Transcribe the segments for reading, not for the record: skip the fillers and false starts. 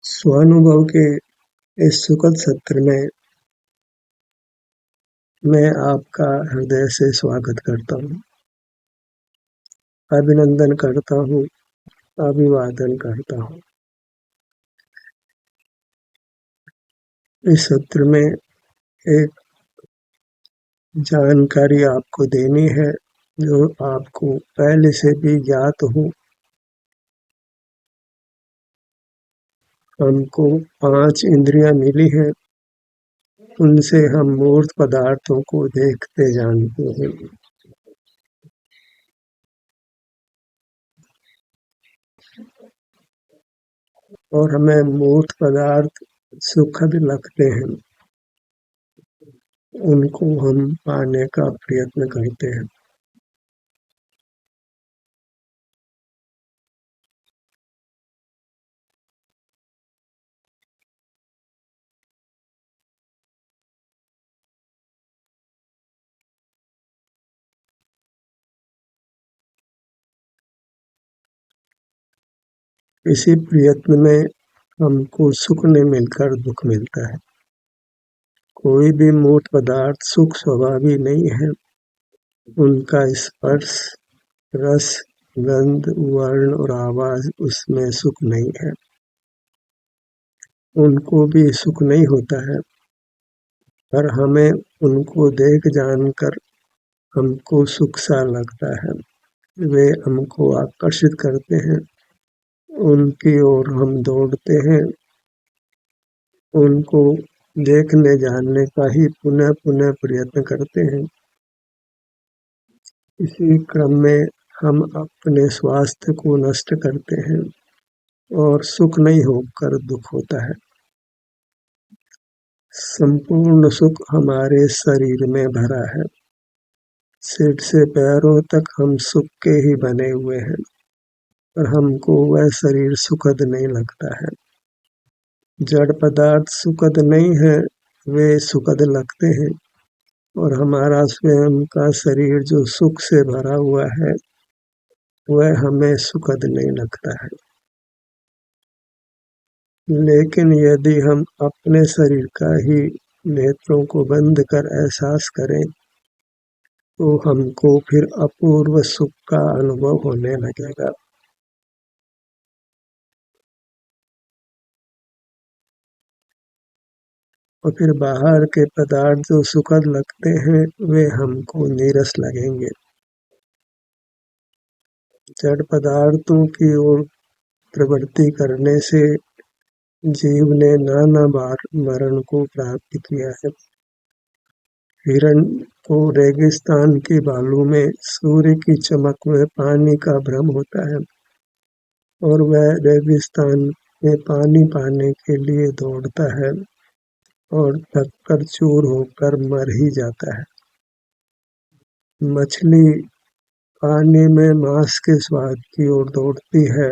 स्वानुभव के इस सुखद सत्र में मैं आपका हृदय से स्वागत करता हूँ, अभिनंदन करता हूँ, अभिवादन करता हूँ। इस सत्र में एक जानकारी आपको देनी है जो आपको पहले से भी ज्ञात हो। हमको 5 इंद्रियां मिली हैं, उनसे हम मूर्त पदार्थों को देखते जानते हैं। और हमें मूर्त पदार्थ सुखद लगते हैं, उनको हम पाने का प्रयत्न करते हैं। इसी प्रयत्न में हमको सुख नहीं मिलकर दुख मिलता है। कोई भी मूर्त पदार्थ सुख स्वभावी नहीं है। उनका स्पर्श, रस, गंध, वर्ण और आवाज उसमें सुख नहीं है। उनको भी सुख नहीं होता है, पर हमें उनको देख जानकर हमको सुख सा लगता है। वे हमको आकर्षित करते हैं, उनकी ओर हम दौड़ते हैं, उनको देखने जानने का ही पुनः पुनः प्रयत्न करते हैं। इसी क्रम में हम अपने स्वास्थ्य को नष्ट करते हैं और सुख नहीं होकर दुख होता है। संपूर्ण सुख हमारे शरीर में भरा है। सिर से पैरों तक हम सुख के ही बने हुए हैं, पर हमको वह शरीर सुखद नहीं लगता है। जड़ पदार्थ सुखद नहीं है, वे सुखद लगते हैं, और हमारा स्वयं का शरीर जो सुख से भरा हुआ है वह हमें सुखद नहीं लगता है। लेकिन यदि हम अपने शरीर का ही नेत्रों को बंद कर एहसास करें तो हमको फिर अपूर्व सुख का अनुभव होने लगेगा। और फिर बाहर के पदार्थ जो सुखद लगते हैं वे हमको नीरस लगेंगे। जड़ पदार्थों की ओर प्रवृत्ति करने से जीव ने नाना बार मरण को प्राप्त किया है। हिरण को रेगिस्तान के बालू में सूर्य की चमक में पानी का भ्रम होता है और वह रेगिस्तान में पानी पाने के लिए दौड़ता है और थककर चूर होकर मर ही जाता है। मछली पानी में मांस के स्वाद की ओर दौड़ती है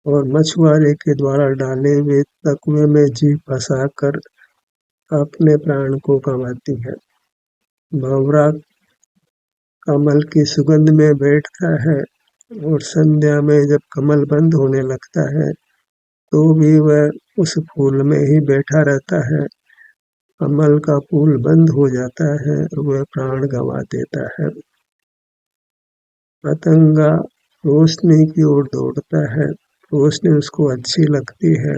और मछुआरे के द्वारा डाले हुए तकुए में जीभ फंसाकर अपने प्राण को गंवाती है। भंवरा कमल की सुगंध में बैठता है और संध्या में जब कमल बंद होने लगता है तो भी वह उस फूल में ही बैठा रहता है। कमल का फूल बंद हो जाता है और वह प्राण गंवा देता है। पतंगा रोशनी की ओर दौड़ता है, रोशनी उसको अच्छी लगती है।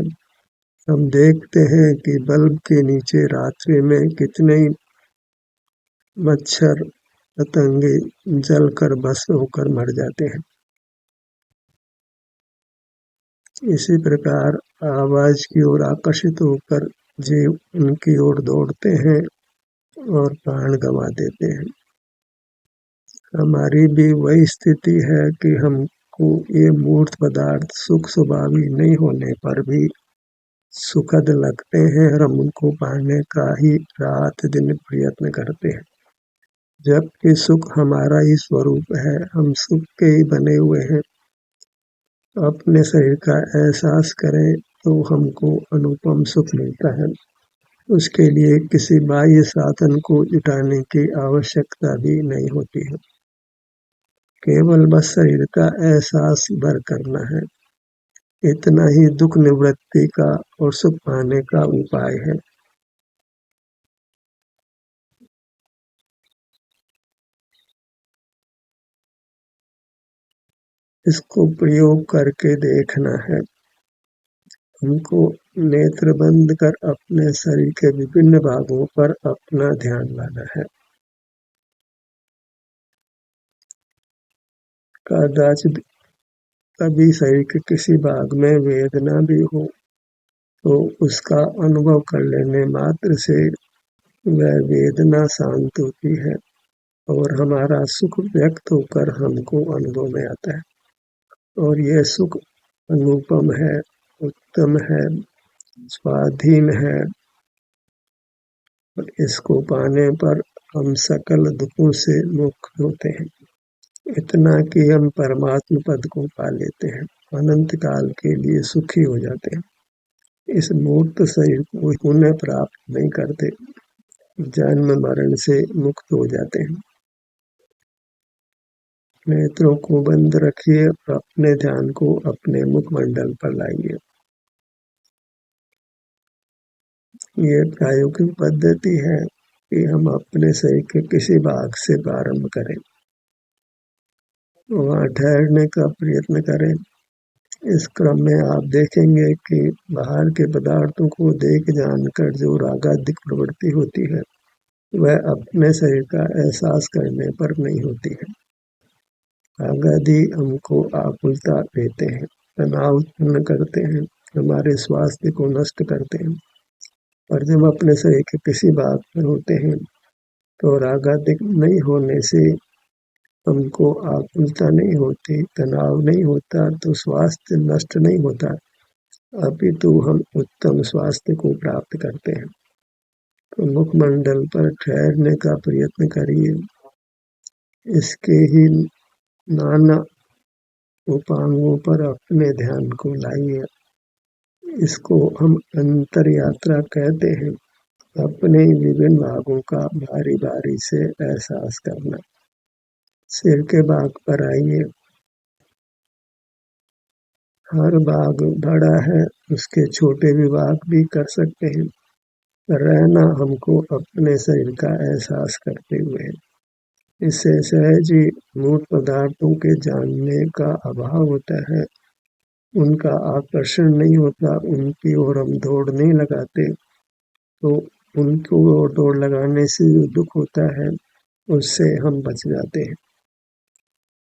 हम देखते हैं कि बल्ब के नीचे रात्रि में कितने मच्छर पतंगे जलकर भस्म होकर मर जाते हैं। इसी प्रकार आवाज की ओर आकर्षित होकर जीव उनकी ओर दौड़ते हैं और प्राण गंवा देते हैं। हमारी भी वही स्थिति है कि हमको ये मूर्त पदार्थ सुख स्वभावी नहीं होने पर भी सुखद लगते हैं और हम उनको पाने का ही रात दिन प्रयत्न करते हैं। जबकि सुख हमारा ही स्वरूप है, हम सुख के ही बने हुए हैं। अपने शरीर का एहसास करें तो हमको अनुपम सुख मिलता है। उसके लिए किसी बाह्य साधन को जुटाने की आवश्यकता भी नहीं होती है। केवल बस शरीर का एहसास भर करना है। इतना ही दुख निवृत्ति का और सुख पाने का उपाय है। इसको प्रयोग करके देखना है। हमको नेत्र बंद कर अपने शरीर के विभिन्न भागों पर अपना ध्यान लाना है। कदाचित कभी शरीर के किसी भाग में वेदना भी हो तो उसका अनुभव कर लेने मात्र से वह वेदना शांत होती है और हमारा सुख व्यक्त होकर हमको अनुभव में आता है। और यह सुख अनुपम है, उत्तम है, स्वाधीन है। इसको पाने पर हम सकल दुखों से मुक्त होते हैं। इतना कि हम परमात्म पद को पा लेते हैं, अनंत काल के लिए सुखी हो जाते हैं। इस मूर्त शरीर को पुनः प्राप्त नहीं करते, जन्म मरण से मुक्त हो जाते हैं। नेत्रों को बंद रखिए और अपने ध्यान को अपने मुखमंडल पर लाइए। ये प्रायोगिक पद्धति है कि हम अपने शरीर के किसी भाग से प्रारंभ करें, वहाँ ठहरने का प्रयत्न करें। इस क्रम में आप देखेंगे कि बाहर के पदार्थों को देख जानकर जो रागादिक प्रवृत्ति होती है वह अपने शरीर का एहसास करने पर नहीं होती है। रागादि हमको आकुलता देते हैं, तनाव उत्पन्न करते हैं, हमारे स्वास्थ्य को नष्ट करते हैं। और जब अपने शरीर के किसी भाग पर होते हैं तो रागादिक नहीं होने से हमको आकुलता नहीं होती, तनाव नहीं होता, तो स्वास्थ्य नष्ट नहीं होता, अपितु हम उत्तम स्वास्थ्य को प्राप्त करते हैं। तो मुखमंडल पर ठहरने का प्रयत्न करिए। इसके ही नाना उपांगों पर अपने ध्यान को लाइए। इसको हम अंतर यात्रा कहते हैं। अपने विभिन्न भागों का बारी बारी से एहसास करना। सिर के भाग पर आइए। हर भाग बड़ा है, उसके छोटे विभाग भी कर सकते हैं। रहना हमको अपने शरीर का एहसास करते हुए। इससे सहज ही मूल पदार्थों के जानने का अभाव होता है, उनका आकर्षण नहीं होता, उनकी ओर हम दौड़ नहीं लगाते, तो उनको ओर दौड़ लगाने से जो दुख होता है उससे हम बच जाते हैं।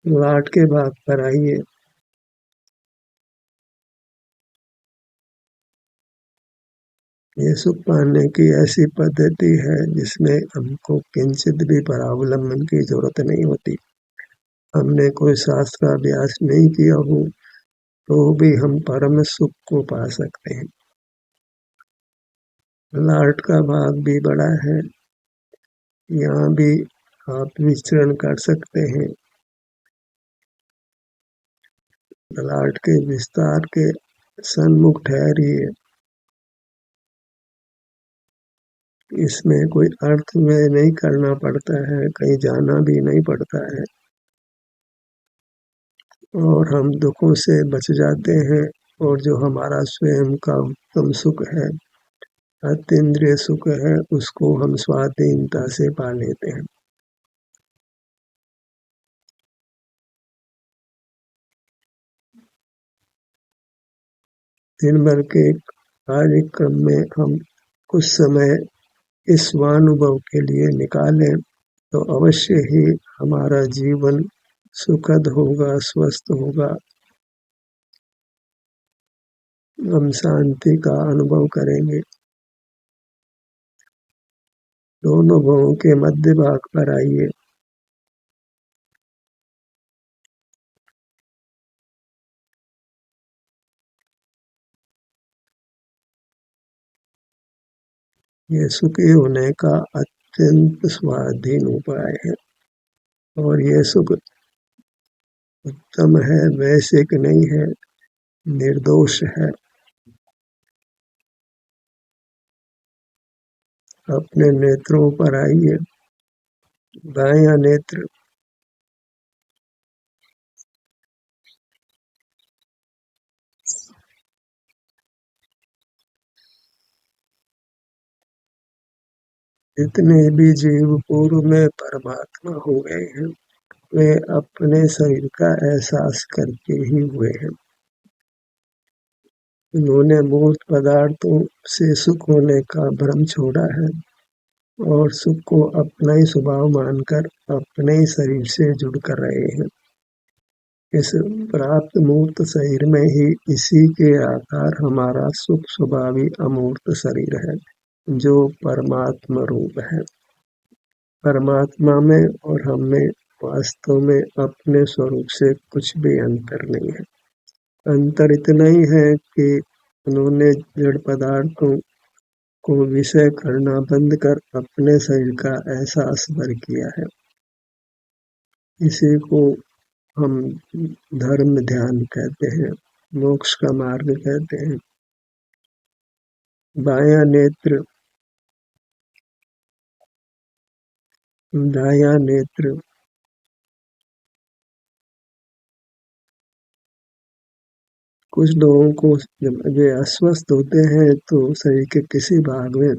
लाट के भाग पर आइए। ये सुख पाने की ऐसी पद्धति है जिसमें हमको किंचित भी परावलंबन की जरूरत नहीं होती। हमने कोई शास्त्र का अभ्यास नहीं किया हो तो भी हम परम सुख को पा सकते हैं। लाट का भाग भी बड़ा है, यहाँ भी आप विचरण कर सकते हैं। लाट के विस्तार के सन्मुख ठहरिए। इसमें कोई अर्थ में नहीं करना पड़ता है, कहीं जाना भी नहीं पड़ता है और हम दुखों से बच जाते हैं। और जो हमारा स्वयं का उत्तम सुख है, अतीन्द्रिय सुख है, उसको हम स्वाधीनता से पा लेते हैं। दिन भर के कार्यक्रम में हम कुछ समय इस स्वानुभव के लिए निकालें तो अवश्य ही हमारा जीवन सुखद होगा, स्वस्थ होगा। हम शांति का अनुभव करेंगे। दोनों भवों के मध्य भाग पर आइए। ये सुखी होने का अत्यंत स्वाधीन उपाय है और ये सुख उत्तम है, वैश्विक नहीं है, निर्दोष है। अपने नेत्रों पर आइए। बायां नेत्र जितने भी जीव पूर्व में परमात्मा हो गए हैं, वे अपने शरीर का एहसास करके ही हुए हैं। उन्होंने मूर्त पदार्थों से सुख होने का भ्रम छोड़ा है और सुख को अपना ही स्वभाव मानकर अपने ही शरीर से जुड़कर रहे हैं। इस प्राप्त मूर्त शरीर में ही इसी के आकार हमारा सुख स्वभावी अमूर्त शरीर है, जो परमात्मा रूप है। परमात्मा में और हम में वास्तव में अपने स्वरूप से कुछ भी अंतर नहीं है। अंतर इतना ही है कि उन्होंने जड़ पदार्थों को विषय करना बंद कर अपने शरीर का एहसास भर किया है। इसी को हम धर्म ध्यान कहते हैं, मोक्ष का मार्ग कहते हैं। बायां नेत्र, दायां नेत्र कुछ लोगों को जब वे अस्वस्थ होते हैं तो शरीर के किसी भाग में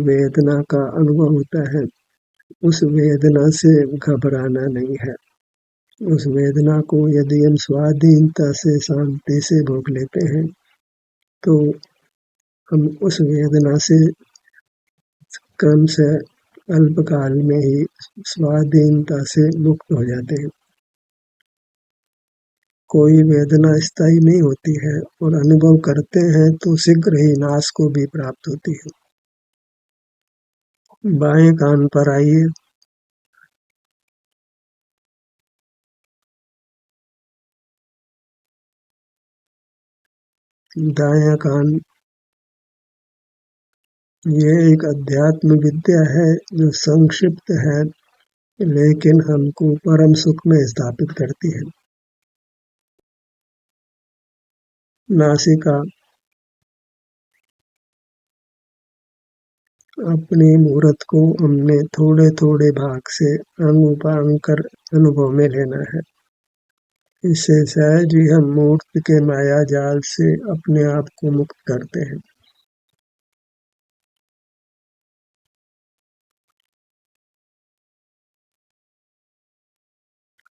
वेदना का अनुभव होता है। उस वेदना से घबराना नहीं है। उस वेदना को यदि हम स्वाधीनता से शांति से भोग लेते हैं तो हम उस वेदना से क्रम से अल्पकाल में ही स्वाधीनता से मुक्त हो जाते हैं। कोई वेदना स्थायी नहीं होती है और अनुभव करते हैं तो शीघ्र ही नाश को भी प्राप्त होती है। बाएं कान पर आइए। दायां कान, ये एक अध्यात्म विद्या है जो संक्षिप्त है लेकिन हमको परम सुख में स्थापित करती है। नासिका, अपनी मूर्त को हमने थोड़े थोड़े भाग से अंग उपांग कर अनुभव में लेना है। इससे सहज ही हम मूर्त के माया जाल से अपने आप को मुक्त करते हैं।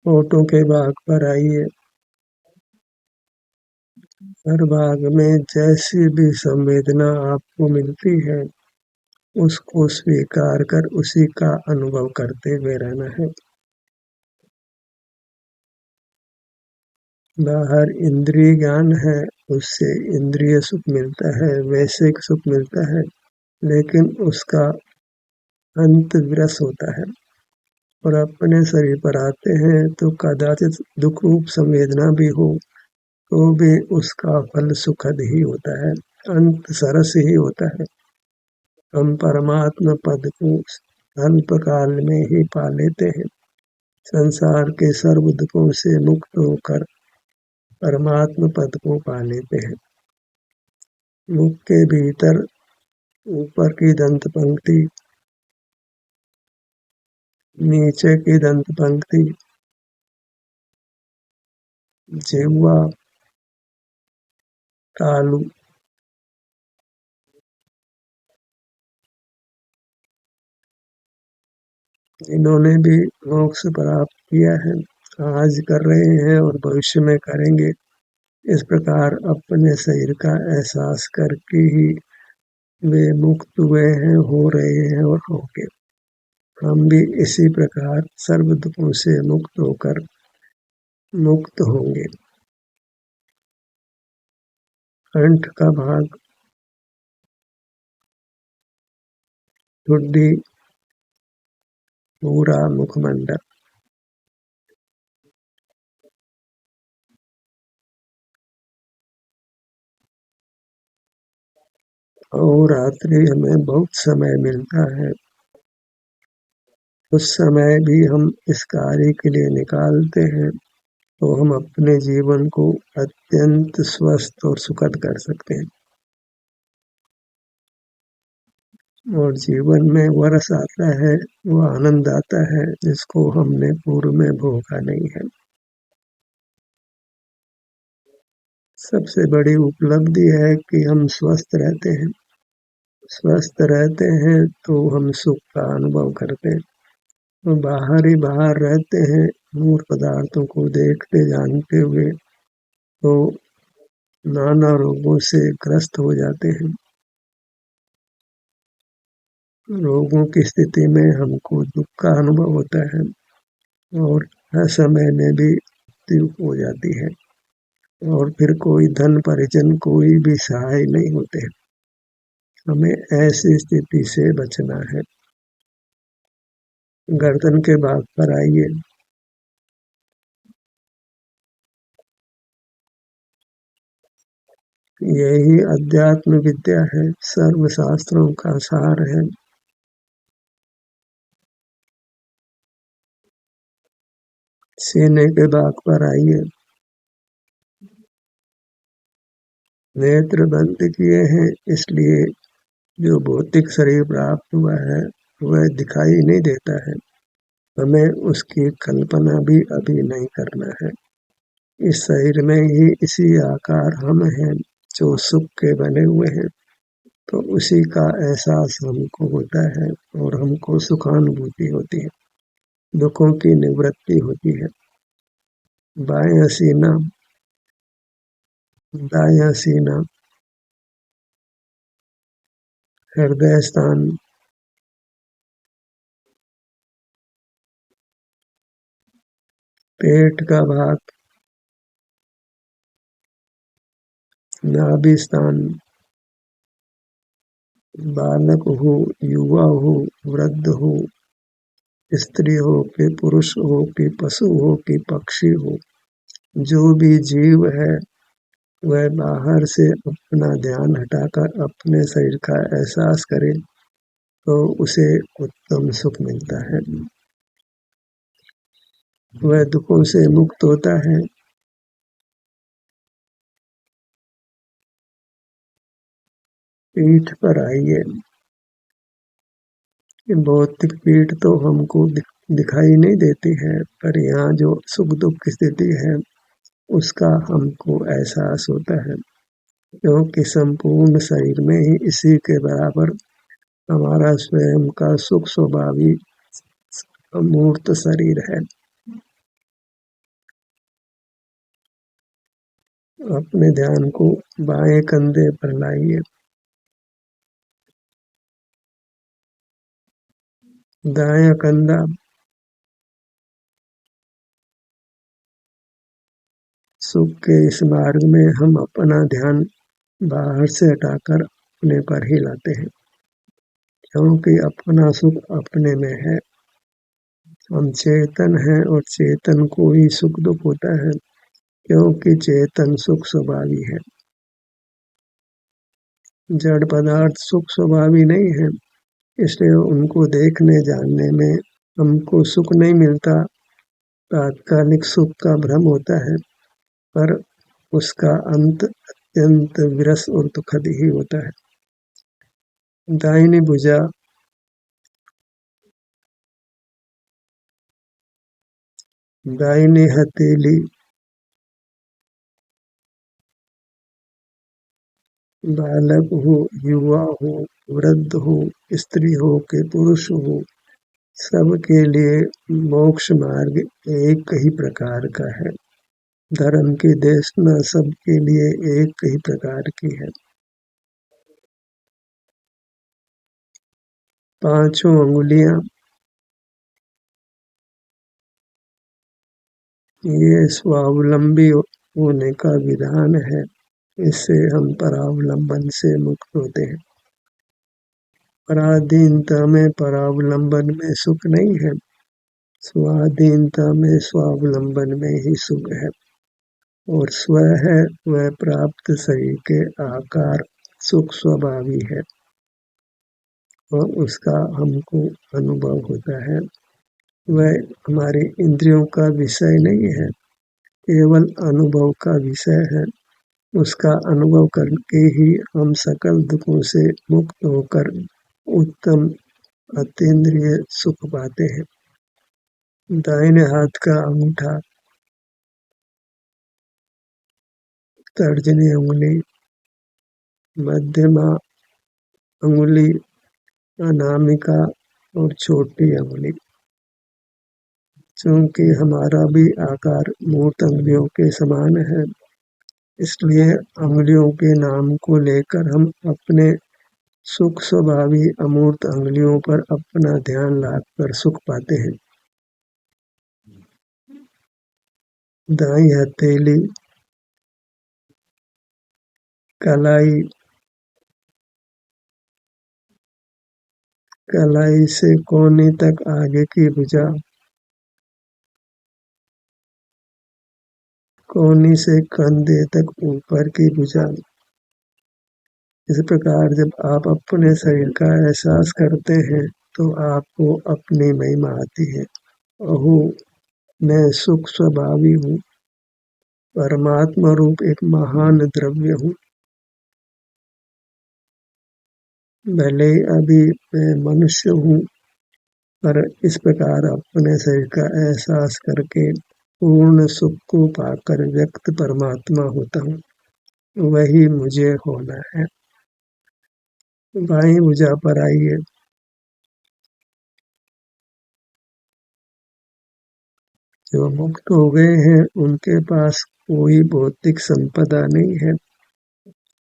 होठों के भाग पर आइए। हर भाग में जैसी भी संवेदना आपको मिलती है उसको स्वीकार कर उसी का अनुभव करते हुए रहना है। बाहर इंद्रिय ज्ञान है, उससे इंद्रिय सुख मिलता है, वैश्विक सुख मिलता है, लेकिन उसका अंत विरस होता है और अपने शरीर पर आते हैं तो कदाचित दुख रूप संवेदना भी हो तो भी उसका फल सुखद ही होता है, अंत सरस ही होता है। हम परमात्मा पद को अल्पकाल में ही पा लेते हैं। संसार के सर्व दुखों से मुक्त होकर परमात्मा पद को पा लेते हैं। मुख के भीतर ऊपर की दंत पंक्ति, नीचे की दंत पंक्ति, जिह्वा, तालु, इन्होंने भी मोक्ष प्राप्त किया है, आज कर रहे हैं और भविष्य में करेंगे। इस प्रकार अपने शरीर का एहसास करके ही वे मुक्त हुए हैं, हो रहे हैं और होंगे। हम भी इसी प्रकार सर्व दुखों से मुक्त होकर मुक्त होंगे। कंठ का भाग, ठुड्डी, पूरा मुखमंडल, और रात्रि हमें बहुत समय मिलता है, उस समय भी हम इस कार्य के लिए निकालते हैं तो हम अपने जीवन को अत्यंत स्वस्थ और सुखद कर सकते हैं और जीवन में वरस आता है, वो आनंद आता है जिसको हमने पूर्व में भोगा नहीं है। सबसे बड़ी उपलब्धि है कि हम स्वस्थ रहते हैं स्वस्थ रहते हैं तो हम सुख का अनुभव करते हैं, तो बाहर ही बाहर रहते हैं मूल पदार्थों को देखते जानते हुए, तो नाना रोगों से ग्रस्त हो जाते हैं। रोगों की स्थिति में हमको दुख का अनुभव होता है और असमय में भी मृत्यु हो जाती है, और फिर कोई धन परिजन कोई भी सहाय नहीं होते हैं। हमें ऐसी स्थिति से बचना है। गर्दन के भाग पर आइए। यही अध्यात्म विद्या है, सर्वशास्त्रों का सार है। सीने के भाग पर आइए। नेत्र बंद किए हैं, इसलिए जो भौतिक शरीर प्राप्त हुआ है वह दिखाई नहीं देता है। हमें उसकी कल्पना भी अभी नहीं करना है। इस शरीर में ही इसी आकार हम हैं जो सुख के बने हुए हैं, तो उसी का एहसास हमको होता है और हमको सुखानुभूति होती है, दुखों की निवृत्ति होती है। बायां सीना, दायां सीना, हृदय स्थान, पेट का भाग, नाभि स्थान, बालक हो, युवा हो, वृद्ध हो, स्त्री हो कि पुरुष हो कि पशु हो कि पक्षी हो, जो भी जीव है वह बाहर से अपना ध्यान हटाकर अपने शरीर का एहसास करे तो उसे उत्तम सुख मिलता है। वह दुखों से मुक्त होता है। पीठ पर आइए। भौतिक पीठ तो हमको दिखाई नहीं देती है, पर यहाँ जो सुख दुख की स्थिति है उसका हमको एहसास होता है, क्योंकि संपूर्ण शरीर में ही इसी के बराबर हमारा स्वयं का सुख स्वभावी अमूर्त शरीर है। अपने ध्यान को बाएं कंधे पर लाइए। दायां कंधा, सुख के इस मार्ग में हम अपना ध्यान बाहर से हटाकर अपने पर ही लाते हैं, क्योंकि अपना सुख अपने में है। हम चेतन हैं और चेतन को ही सुख दुख होता है, क्योंकि चेतन सुख स्वभावी है। जड़ पदार्थ सुख स्वभावी नहीं है, इसलिए उनको देखने जानने में हमको सुख नहीं मिलता। तात्कालिक सुख का भ्रम होता है, पर उसका अंत अत्यंत विरस और दुखद ही होता है। दाहिनी भुजा, दाहिनी हथेली, बालक हो, युवा हो, वृद्ध हो, स्त्री हो कि पुरुष हो, सबके लिए मोक्ष मार्ग एक ही प्रकार का है। धर्म की देशना सबके लिए एक ही प्रकार की है। पांचों अंगुलियां, ये स्वावलंबी होने का विधान है। इससे हम परावलंबन से मुक्त होते हैं। पराधीनता में परावलंबन में सुख नहीं है, स्वाधीनता में स्वावलंबन में ही सुख है। और स्व है वह प्राप्त शरीर के आकार सुख स्वभावी है और उसका हमको अनुभव होता है। वह हमारे इंद्रियों का विषय नहीं है, केवल अनुभव का विषय है। उसका अनुभव करके ही हम सकल दुखों से मुक्त होकर उत्तम अतीन्द्रिय सुख पाते हैं। दाहिने हाथ का अंगूठा, तर्जनी उंगली, मध्यमा अंगुली, अनामिका और छोटी अंगुली। चूंकि हमारा भी आकार मूर्त अंगुलियों के समान है, इसलिए अंगुलियों के नाम को लेकर हम अपने सुख स्वभावी अमूर्त अंगुलियों पर अपना ध्यान लाकर सुख पाते हैं। दाई हथेली, कलाई, कलाई से कोहनी तक आगे की भुजा, कोहनी से कंधे तक ऊपर की भुजा। इस प्रकार जब आप अपने शरीर का एहसास करते हैं तो आपको अपनी महिमा आती है। अहो, मैं सुख स्वभावी हूँ, परमात्मा रूप एक महान द्रव्य हूँ। भले अभी मैं मनुष्य हूँ, पर इस प्रकार अपने शरीर का एहसास करके पूर्ण सुख को पाकर व्यक्त परमात्मा होता हूँ, वही मुझे होना है। बाईं भुजा पर आइए। जो मुक्त हो गए हैं उनके पास कोई भौतिक संपदा नहीं है,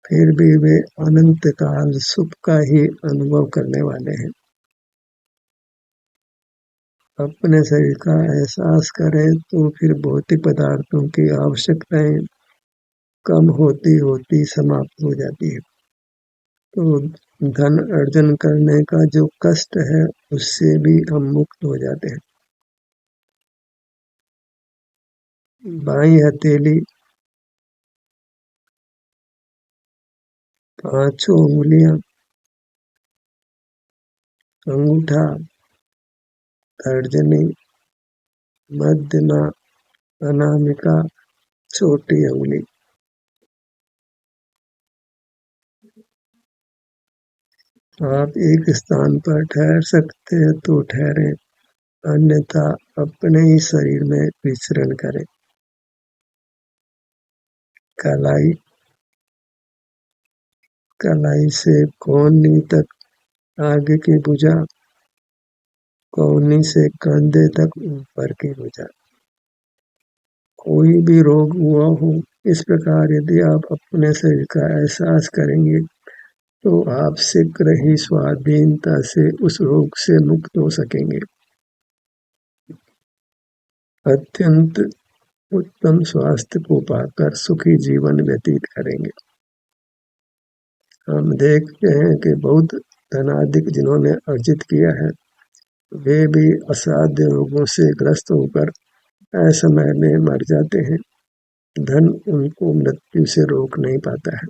फिर भी वे अनंत काल सुख का ही अनुभव करने वाले हैं। अपने शरीर का एहसास करें तो फिर भौतिक पदार्थों की आवश्यकताएं कम होती होती समाप्त हो जाती है। तो धन अर्जन करने का जो कष्ट है उससे भी हम मुक्त हो जाते हैं। बाईं हथेली, पांचों उंगलियां, अंगूठा, तर्जनी, मध्यमा, अनामिका, छोटी उंगली। आप एक स्थान पर ठहर सकते हैं तो ठहरें, अन्यथा अपने ही शरीर में विचरण करें। कलाई, कलाई से कोहनी तक आगे की भुजा, कोहनी से कंधे तक ऊपर की भुजा। कोई भी रोग हुआ हो, इस प्रकार यदि आप अपने शरीर का एहसास करेंगे तो आप शीघ्र ही स्वाधीनता से उस रोग से मुक्त हो सकेंगे। अत्यंत उत्तम स्वास्थ्य को पाकर सुखी जीवन व्यतीत करेंगे। हम देखते हैं कि बहुत धनाधिक जिन्होंने अर्जित किया है, वे भी असाध्य रोगों से ग्रस्त होकर असमय में मर जाते हैं। धन उनको मृत्यु से रोक नहीं पाता है,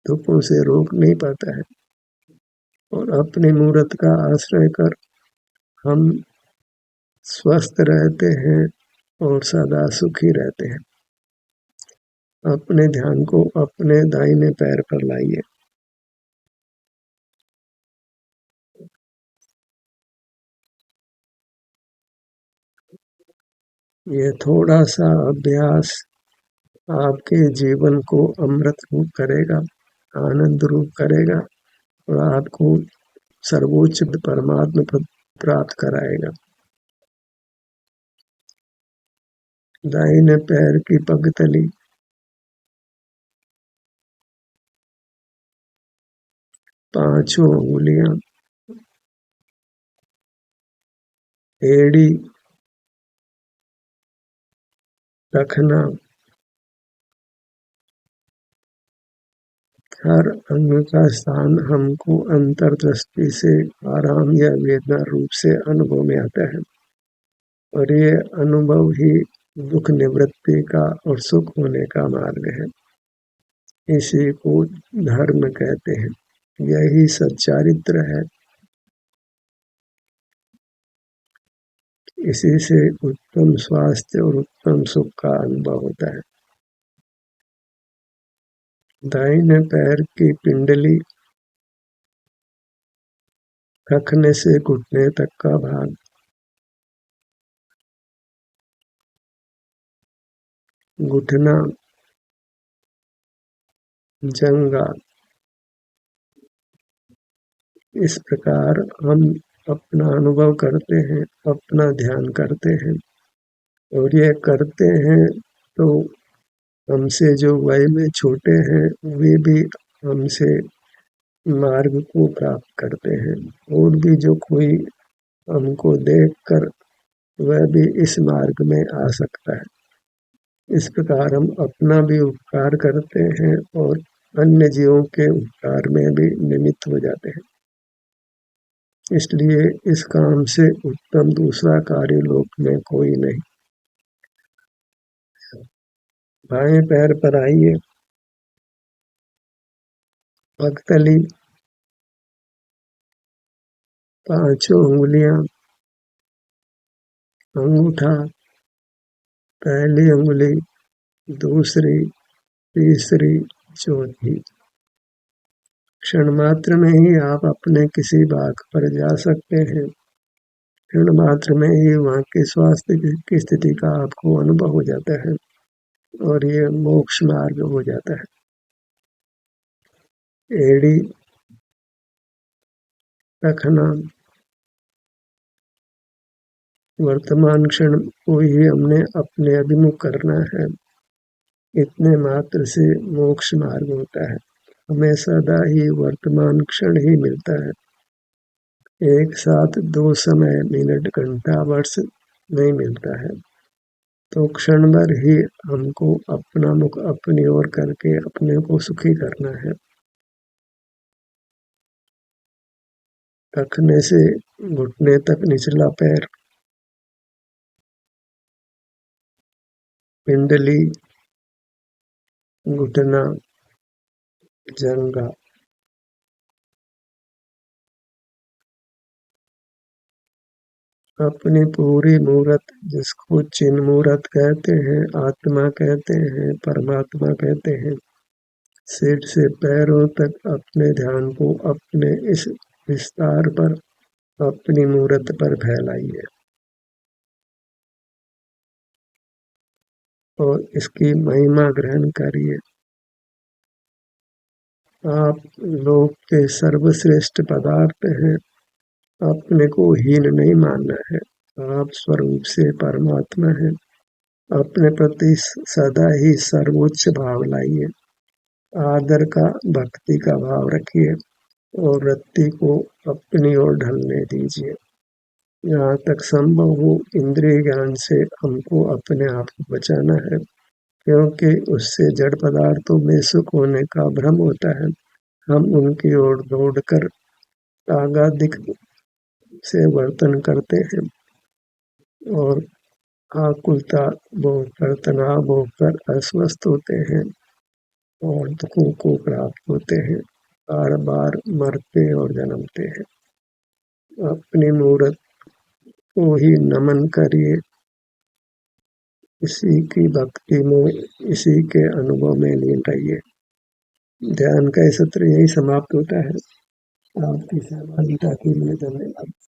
दुखों से रोक नहीं पाता है, और अपने मूर्त का आश्रय कर हम स्वस्थ रहते हैं और सदा सुखी रहते हैं। अपने ध्यान को अपने दाहिने पैर पर लाइए। ये थोड़ा सा अभ्यास आपके जीवन को अमृत रूप करेगा, आनंद रूप करेगा और आपको सर्वोच्च परमात्मा पद प्राप्त कराएगा। दाहिने पैर की पगतली, पांचों उंगलियां, एड़ी, रखना, हर अंग का स्थान हमको अंतर्दृष्टि से आराम या वेदना रूप से अनुभव में आता है, और ये अनुभव ही दुख निवृत्ति का और सुख होने का मार्ग है। इसी को धर्म कहते हैं, यही सच्चारित्र है। इसी से उत्तम स्वास्थ्य और उत्तम सुख का अनुभव होता है। दाहिने पैर की पिंडली, रखने से घुटने तक का भाग, घुटना, जंगा, इस प्रकार हम अपना अनुभव करते हैं, अपना ध्यान करते हैं और ये करते हैं तो हमसे जो वय में छोटे हैं वे भी हमसे मार्ग को प्राप्त करते हैं और भी जो कोई हमको देखकर वह भी इस मार्ग में आ सकता है। इस प्रकार हम अपना भी उपकार करते हैं और अन्य जीवों के उपकार में भी निमित्त हो जाते हैं। इसलिए इस काम से उत्तम दूसरा कार्य लोक में कोई नहीं। बाएं पैर पर आइए, पगतली, पांचों उंगलियां, अंगूठा, पहली उंगली, दूसरी, तीसरी, चौथी। क्षण मात्र में ही आप अपने किसी भाग पर जा सकते हैं। क्षण मात्र में ही वहाँ के स्वास्थ्य की स्थिति का आपको अनुभव हो जाता है और ये मोक्ष मार्ग हो जाता है। एड़ी रखना, वर्तमान क्षण को ही हमने अपने अभिमुख करना है। इतने मात्र से मोक्ष मार्ग होता है। हमें सदा ही वर्तमान क्षण ही मिलता है। एक साथ दो समय, मिनट, घंटा, वर्ष नहीं मिलता है। तो क्षण भर ही हमको अपना मुख अपनी ओर करके अपने को सुखी करना है। रखने से घुटने तक निचला पैर, पिंडली, घुटना, जंघा। अपनी पूरी मूरत, जिसको चिन्ह मूरत कहते हैं, आत्मा कहते हैं, परमात्मा कहते हैं, सिर से पैरों तक अपने ध्यान को अपने इस विस्तार पर, अपनी मूरत पर फैलाइए और इसकी महिमा ग्रहण करिए। आप लोक के सर्वश्रेष्ठ पदार्थ हैं। अपने को हीन नहीं मानना है। आप स्वरूप से परमात्मा हैं। अपने प्रति सदा ही सर्वोच्च भाव लाइए। आदर का, भक्ति का भाव रखिए और वृत्ति को अपनी ओर ढलने दीजिए। जहाँ तक संभव हो इंद्रिय ज्ञान से हमको अपने आप को बचाना है, क्योंकि उससे जड़ पदार्थों में सुख होने का भ्रम होता है। हम उनकी ओर दौड़कर आगाधिक से वर्तन करते हैं और आकुलता भोग कर, तनाव भोग कर अस्वस्थ होते हैं और दुखों को प्राप्त होते हैं, बार बार मरते और जन्मते हैं। अपनी मूर्त को ही नमन करिए। इसी की भक्ति में, इसी के अनुभव में लीन रहिए। ध्यान का सत्र यही समाप्त होता है। आपकी सहभागिता के लिए धन्यवाद।